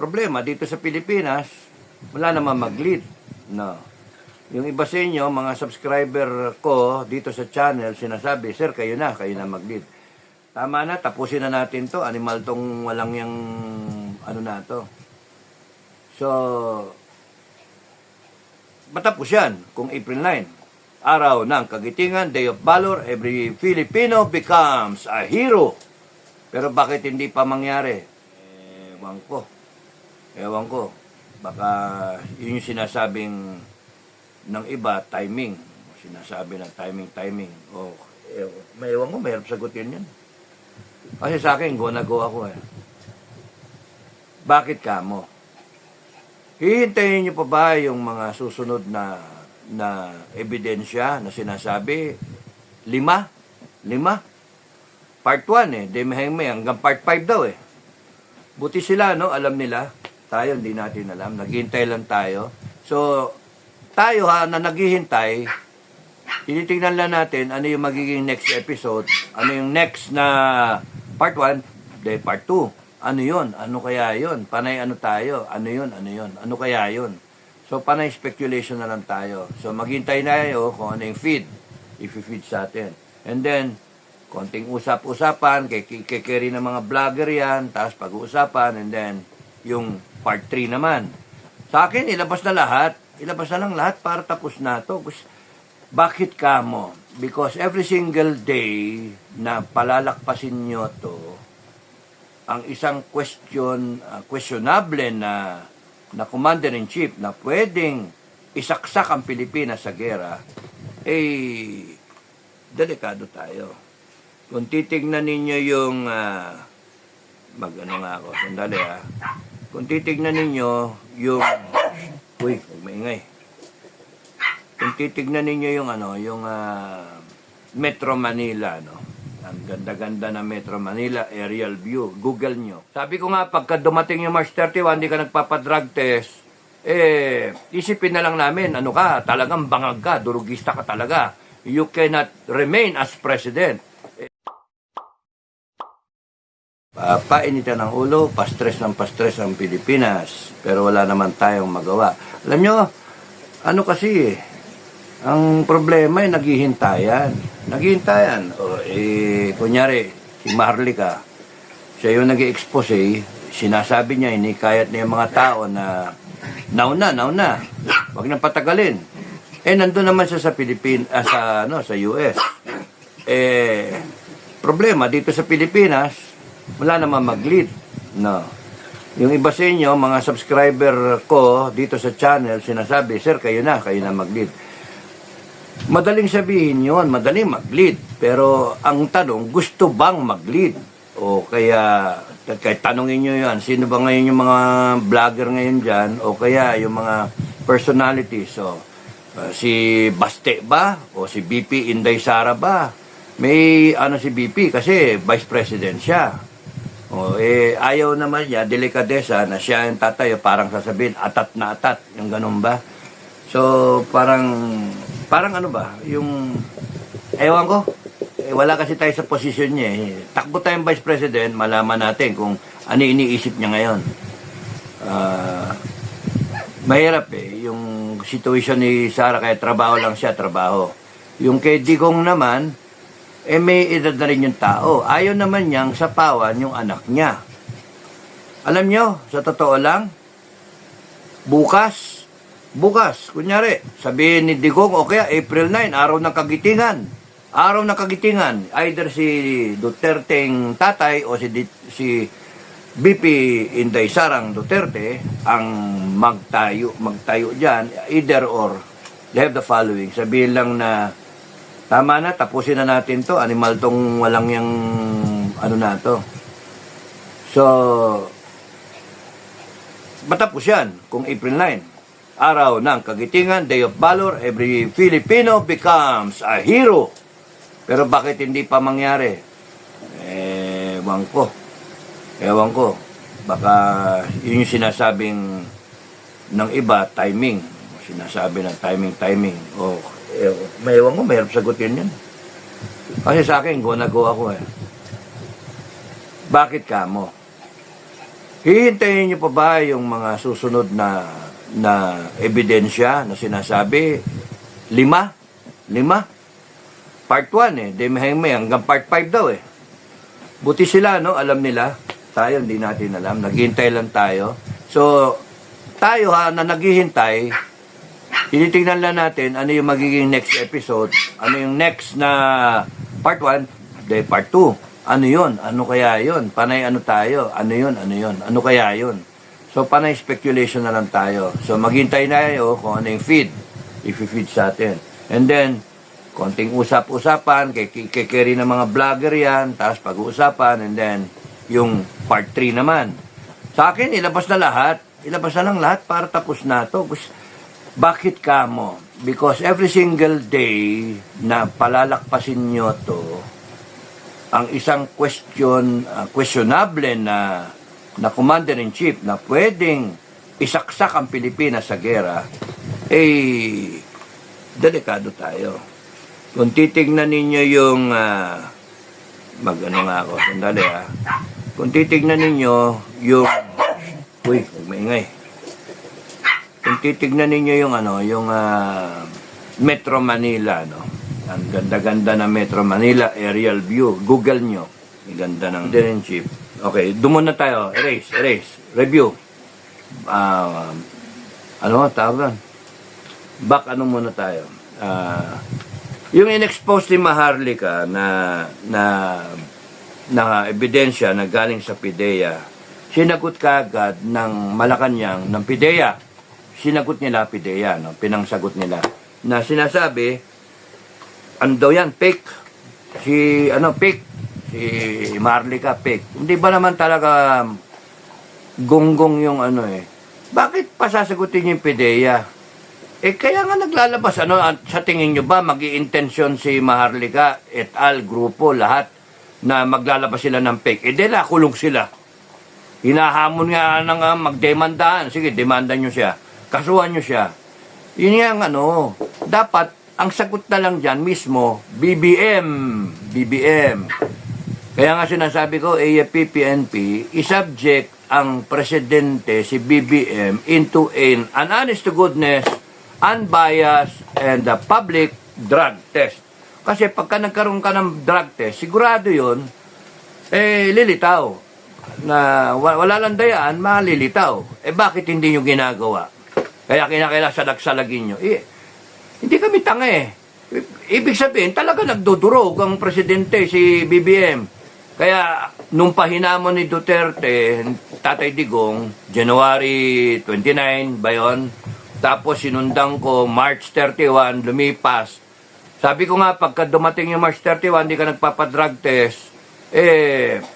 problema dito sa Pilipinas, wala naman mag-lead. No. Yung iba sa inyo, mga subscriber ko dito sa channel, sinasabi, sir, kayo na mag-lead. Tama na, tapusin na natin to. Animal tong walang yung ano na to. So, matapos yan kung April 9. Araw ng Kagitingan, Day of Valor, every Filipino becomes a hero. Pero bakit hindi pa mangyari? Ewan ko. Baka yun yung sinasabing ng iba, timing. Sinasabi ng timing. Ewan ko, mahirap sagutin yan. Kasi sa akin, go na go ako eh. Bakit kamo? Hihintayin niyo pa ba yung mga susunod na ebidensya na sinasabi? 5? Part 1 eh. Demehengme hanggang part 5 daw eh. Buti sila, no? Alam nila. Tayo, hindi natin alam. Naghihintay lang tayo. So, tayo na naghihintay, tinitingnan lang natin ano yung magiging next episode, ano yung next na part 1, then part 2. Ano yun? Ano kaya yun? Panay ano tayo? Ano yun? Ano kaya yun? So, panay speculation na lang tayo. So, maghintay na tayo kung ano yung feed. I-feed sa atin. And then, konting usap-usapan, kay ng mga vlogger yan, tapos pag-uusapan, and then, yung part 3 naman. Sa akin, ilabas na lahat. Ilabas na lang lahat para tapos na to. Bakit kamo? Because every single day na palalakpasin nyo to, ang isang questionable na commander-in-chief na pwedeng isaksak ang Pilipinas sa gera, delikado tayo. Kung titignan ninyo yung, Kung titignan ninyo yung, huwag maingay. Kung titignan ninyo yung, Metro Manila, no? Ang ganda-ganda na Metro Manila, aerial view. Google nyo. Sabi ko nga, pagka dumating yung March 31, hindi ka nagpapadrug test, isipin na lang namin, talagang bangag ka, durugista ka talaga. You cannot remain as president. Painitan ng ulo, pastres ang Pilipinas, pero wala naman tayong magawa. Alam nyo, kasi ang problema ay naghihintayan. Kunyari, si Maharlika, siya yung nag-expose, sinasabi niya, inikayat niya yung mga tao na nauna, wag nang patagalin. Nandun naman siya sa sa US. Problema, dito sa Pilipinas, wala naman mag-lead. No. Yung iba sa inyo, mga subscriber ko dito sa channel, sinasabi, sir, kayo na mag-lead. Madaling sabihin yun, madaling mag-lead. Pero ang tanong, gusto bang mag-lead? O kaya tanongin nyo yan, sino ba ngayon yung mga vlogger ngayon dyan? O kaya yung mga personalities? So, si Baste ba? O si BP Inday Sara ba? May si BP kasi vice president siya. O ayaw naman niya, delikadesa na siya yung tatayo, parang sasabihin, atat na atat. Yung ganun ba? So, parang yung, ewan ko, wala kasi tayo sa posisyon niya Takbo tayong vice president, malaman natin kung ano iniisip niya ngayon. Mahirap yung situation ni Sara, kaya trabaho lang siya, Yung kay Digong naman, may edad na rin yung tao. Ayaw naman niyang sapawan yung anak niya. Alam niyo, sa totoo lang, bukas, kunyari, sabihin ni Digong, o kaya April 9, araw ng Kagitingan. Either si Duterteng tatay o si BP Inday Sarang Duterte ang magtayo dyan, either or, they have the following. Sabihin lang na, tama na, tapusin na natin to, animal tong walang yung, So, matapos yan, kung April 9. Araw ng Kagitingan, Day of Valor, every Filipino becomes a hero. Pero bakit hindi pa mangyari? Ewan ko. Baka yun yung sinasabing ng iba, timing. Sinasabi ng timing. Ewan ko, mahirap sagutin yan. Kasi sa akin, go na go ako Bakit kamo? Hihintayin niyo pa ba yung mga susunod na ebidensya na sinasabi? 5? Part 1 Demehengme hanggang part 5 daw Buti sila, no? Alam nila. Tayo, hindi natin alam. Naghihintay lang tayo. So, tayo na naghihintay, tinitingnan lang natin ano yung magiging next episode, ano yung next na part 1, part 2. Ano yun? Ano kaya yun? Panay ano tayo? Ano yun? Ano yun? Ano kaya yun? So, panay speculation na lang tayo. So, maghintay na kayo kung ano yung feed. If-feed sa atin. And then, konting usap-usapan, kikikiri ng mga vlogger yan, tapos pag-uusapan, and then, yung part 3 naman. Sa akin, ilabas na lahat. Ilabas na lang lahat para tapos na to. Bakit ka mo? Because every single day na palalakpasin nyo to, ang isang questionable na commander-in-chief na pwedeng isaksak ang Pilipinas sa gera, delikado tayo. Kung titignan ninyo yung, mag-ano nga ako, sandali Kung titignan ninyo yung, maingay. Kung titignan ninyo yung, yung Metro Manila, ang ganda-ganda ng Metro Manila, aerial view. Google nyo. Ang ganda ng commander-in-chief. Okay, doon na tayo. Erase. Review. Tawag back muna tayo. Yung in-expose ni Maharlika na ebidensya na galing sa PIDEA, sinagot kaagad ng Malacanang, ng PIDEA. Sinagot nila PIDEA, pinangsagot nila. Na sinasabi, daw yan, fake. Fake. Si Maharlika, fake. Hindi ba naman talaga gonggong yung Bakit pasasagutin yung PIDEA? Kaya nga naglalabas, sa tingin nyo ba, mag-i-intensyon si Maharlika et al. Grupo, lahat, na maglalabas sila ng fake? Kulong sila. Hinahamon nga magdemandahan. Sige, demandan nyo siya. Kasuhan nyo siya. Yun nga dapat, ang sagot na lang dyan mismo, BBM. Kaya nga sinasabi ko, AFP, PNP, isubject ang presidente, si BBM, into an honest to goodness, unbiased, and public drug test. Kasi pagka nagkaroon ka ng drug test, sigurado yun, lilitaw. Na wala lang dayaan, malilitaw. Bakit hindi nyo ginagawa? Kaya kinakailasalagsalagin nyo. Hindi kami tanga Ibig sabihin, talaga nagdudurog ang presidente, si BBM. Kaya, nung pahinamon ni Duterte, Tatay Digong, January 29 ba yun? Tapos sinundan ko, March 31, lumipas. Sabi ko nga, pagka dumating yung March 31, hindi ka nagpapadrug test,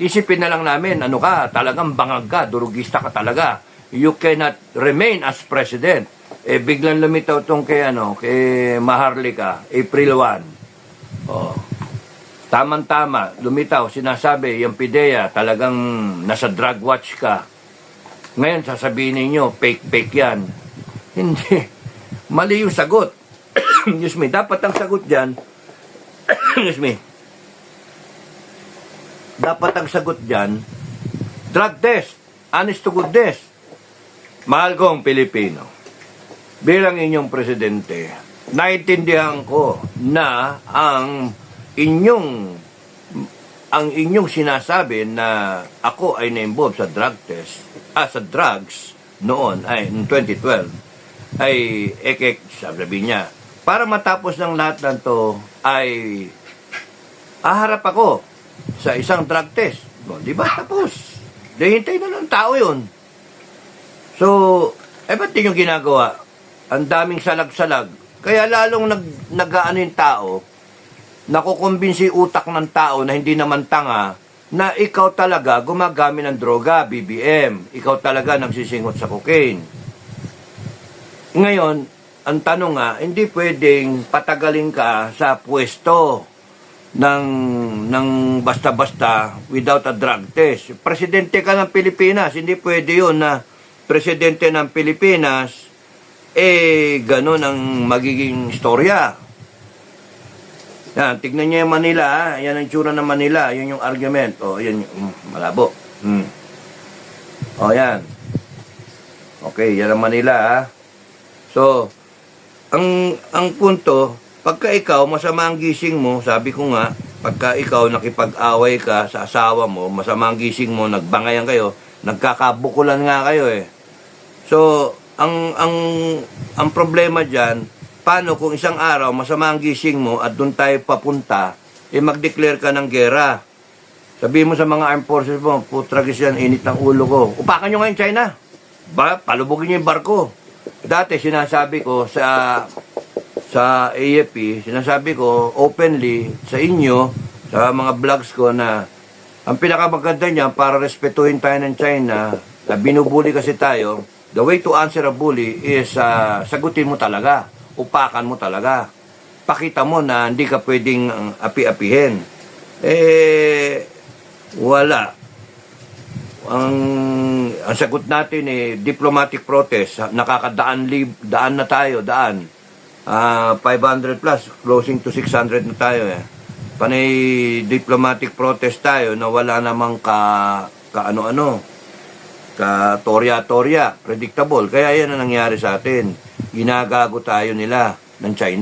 isipin na lang namin, talagang bangag ka, durugista ka talaga. You cannot remain as president. Biglang lumitaw tong kay Maharlika, April 1. Tama-tama, lumitaw, sinasabi, yung PIDEA, talagang nasa drug watch ka. Ngayon, sasabihin ninyo, fake yan. Hindi. Mali yung sagot. Excuse me, dapat ang sagot dyan, excuse me, dapat ang sagot dyan, drug test, honest to goodness. Mahal kong Pilipino, bilang inyong presidente, naintindihan ko na ang inyong sinasabi na ako ay na-involve sa drug test, sa drugs noon ay 2012 ay sabi niya, para matapos ng lahat ng to ay aharap ako sa isang drug test. Di ba tapos? Hintay na ng tao yun. So, ba't di nyo ginagawa? Ang daming salag-salag. Kaya lalong nag-aano yung tao, nakukumbinsi utak ng tao na hindi naman tanga, na ikaw talaga gumagamit ng droga, BBM. Ikaw talaga nagsisingot sa cocaine. Ngayon, ang tanong nga, hindi pwedeng patagalin ka sa pwesto ng basta-basta without a drug test. Presidente ka ng Pilipinas, hindi pwede yun na presidente ng Pilipinas, ganun ang magiging istorya. Yan, tignan niyo yung Manila, yan ang tsura ng Manila, yun yung argument. Yan yung, malabo. O, yan. Okay, yan ang Manila, ha? So, ang punto, pagka ikaw, masama ang gising mo, sabi ko nga, pagka ikaw nakipag-away ka sa asawa mo, masama ang gising mo, nagbangayan kayo, nagkakabukulan nga kayo eh. So, ang problema dyan, paano kung isang araw, masama ang gising mo at doon tayo papunta, mag-declare ka ng gera. Sabihin mo sa mga armed forces mo, putragis yan, init ng ulo ko. Upakan nyo ngayon China. Palubugin nyo yung barko. Dati sinasabi ko sa AFP, sinasabi ko openly sa inyo, sa mga vlogs ko na ang pinakamaganda niya para respetuhin tayo ng China, na binubuli kasi tayo, the way to answer a bully is sagutin mo talaga, upakan mo talaga. Pakita mo na hindi ka pwedeng api-apihin. Wala. Ang sagot natin diplomatic protest. Nakakadaan na tayo, 500 plus, closing to 600 na tayo eh. Panay diplomatic protest tayo na wala namang torya-torya, predictable. Kaya yan ang nangyari sa atin. Ginagago tayo nila ng China.